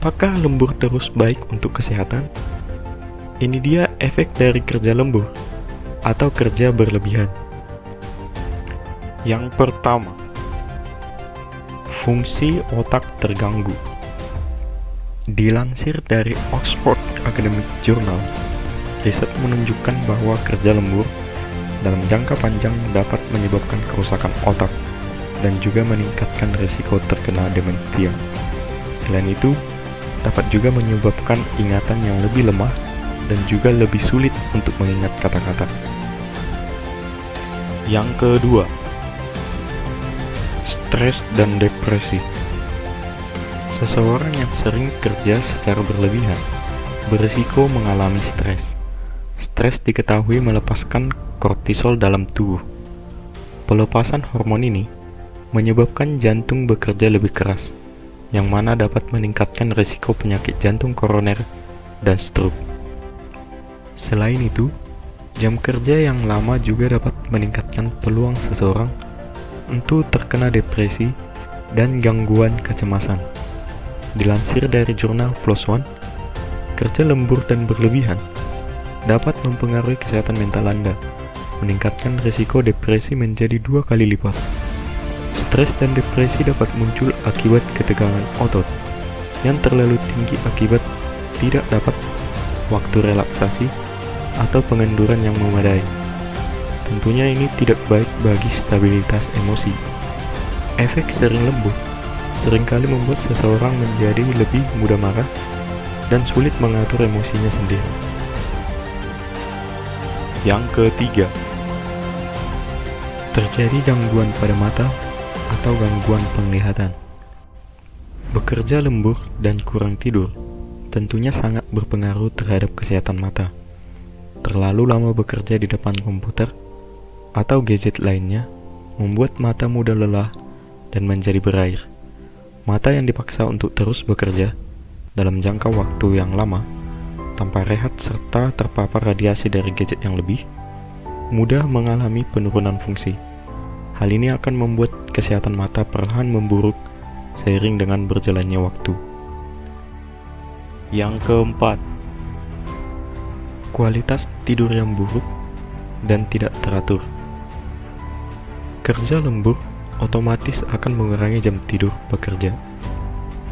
Apakah lembur terus baik untuk kesehatan? Ini dia efek dari kerja lembur atau kerja berlebihan. Yang pertama, fungsi otak terganggu. Dilansir dari Oxford Academic Journal, riset menunjukkan bahwa kerja lembur dalam jangka panjang dapat menyebabkan kerusakan otak dan juga meningkatkan risiko terkena demensia. Selain itu, dapat juga menyebabkan ingatan yang lebih lemah dan juga lebih sulit untuk mengingat kata-kata. Yang kedua, stres dan depresi. Seseorang yang sering kerja secara berlebihan berisiko mengalami stres. Stres diketahui melepaskan kortisol dalam tubuh. Pelepasan hormon ini menyebabkan jantung bekerja lebih keras, yang mana dapat meningkatkan risiko penyakit jantung koroner dan stroke. Selain itu, jam kerja yang lama juga dapat meningkatkan peluang seseorang untuk terkena depresi dan gangguan kecemasan. Dilansir dari jurnal PLOS ONE, kerja lembur dan berlebihan dapat mempengaruhi kesehatan mental Anda, meningkatkan risiko depresi menjadi 2 kali lipat. Stres dan depresi dapat muncul akibat ketegangan otot yang terlalu tinggi akibat tidak dapat waktu relaksasi atau pengenduran yang memadai. Tentunya ini tidak baik bagi stabilitas emosi. Efek sering lembur seringkali membuat seseorang menjadi lebih mudah marah dan sulit mengatur emosinya sendiri. Yang ketiga, terjadi gangguan pada mata atau gangguan penglihatan. Bekerja lembur dan kurang tidur tentunya sangat berpengaruh terhadap kesehatan mata. Terlalu lama bekerja di depan komputer atau gadget lainnya membuat mata mudah lelah dan menjadi berair. Mata yang dipaksa untuk terus bekerja dalam jangka waktu yang lama tanpa rehat serta terpapar radiasi dari gadget yang lebih, mudah mengalami penurunan fungsi. Hal ini akan membuat kesehatan mata perlahan memburuk seiring dengan berjalannya waktu. Yang keempat, kualitas tidur yang buruk dan tidak teratur. Kerja lembur otomatis akan mengurangi jam tidur pekerja.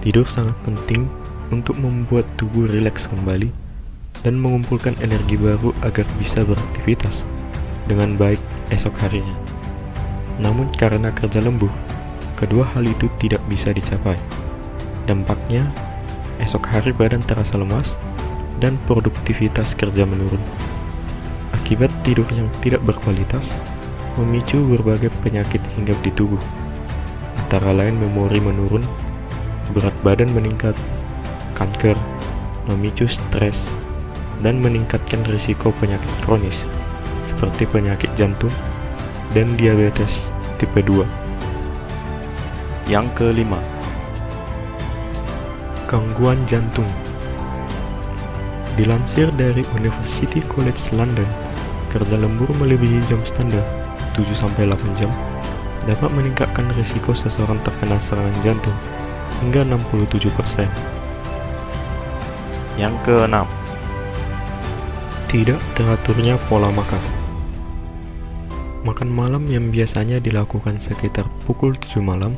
Tidur sangat penting untuk membuat tubuh rileks kembali dan mengumpulkan energi baru agar bisa beraktivitas dengan baik esok harinya. Namun karena kerja lembur, kedua hal itu tidak bisa dicapai. Dampaknya, esok hari badan terasa lemas dan produktivitas kerja menurun. Akibat tidur yang tidak berkualitas, memicu berbagai penyakit hinggap di tubuh, antara lain memori menurun, berat badan meningkat, kanker, memicu stres, dan meningkatkan risiko penyakit kronis seperti penyakit jantung dan diabetes tipe 2. Yang kelima, gangguan jantung. Dilansir dari University College London, kerja lembur melebihi jam standar 7-8 jam dapat meningkatkan risiko seseorang terkena serangan jantung hingga 67%. Yang keenam, tidak teraturnya pola makan. Makan malam yang biasanya dilakukan sekitar pukul 7 malam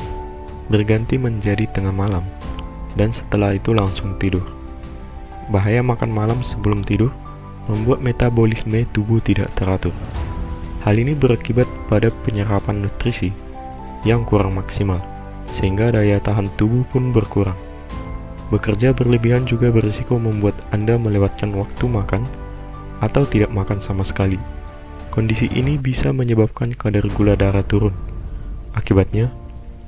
berganti menjadi tengah malam dan setelah itu langsung tidur. Bahaya makan malam sebelum tidur membuat metabolisme tubuh tidak teratur. Hal ini berakibat pada penyerapan nutrisi yang kurang maksimal, sehingga daya tahan tubuh pun berkurang. Bekerja berlebihan juga berisiko membuat Anda melewatkan waktu makan atau tidak makan sama sekali. Kondisi ini bisa menyebabkan kadar gula darah turun. Akibatnya,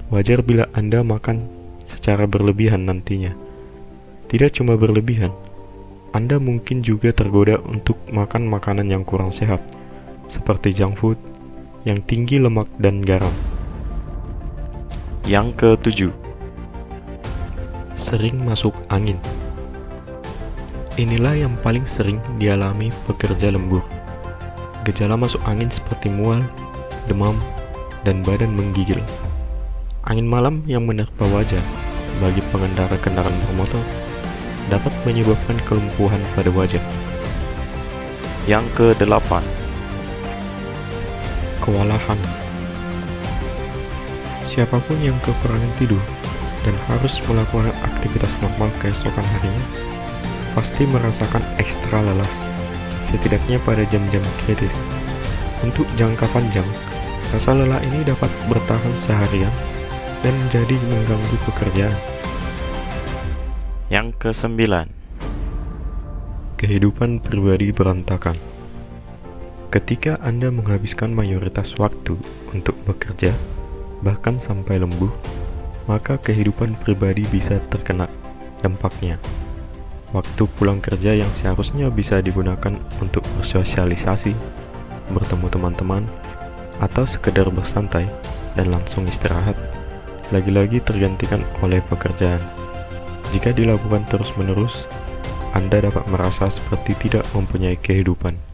wajar bila Anda makan secara berlebihan nantinya. Tidak cuma berlebihan, Anda mungkin juga tergoda untuk makan makanan yang kurang sehat, seperti junk food yang tinggi lemak dan garam. Yang ketujuh, sering masuk angin. Inilah yang paling sering dialami pekerja lembur. Gejala masuk angin seperti mual, demam, dan badan menggigil. Angin malam yang menerpa wajar bagi pengendara kendaraan bermotor dapat menyebabkan kelumpuhan pada wajah. Yang ke-8, kewalahan. Siapapun yang kekurangan tidur dan harus melakukan aktivitas normal keesokan harinya pasti merasakan ekstra lelah, setidaknya pada jam-jam kritis. Untuk jangka panjang, rasa lelah ini dapat bertahan seharian dan menjadi mengganggu pekerjaan. Yang ke-9, kehidupan pribadi berantakan. Ketika Anda menghabiskan mayoritas waktu untuk bekerja, bahkan sampai lembur, maka kehidupan pribadi bisa terkena dampaknya. Waktu pulang kerja yang seharusnya bisa digunakan untuk bersosialisasi, bertemu teman-teman, atau sekedar bersantai dan langsung istirahat, lagi-lagi tergantikan oleh pekerjaan. Jika dilakukan terus-menerus, Anda dapat merasa seperti tidak mempunyai kehidupan.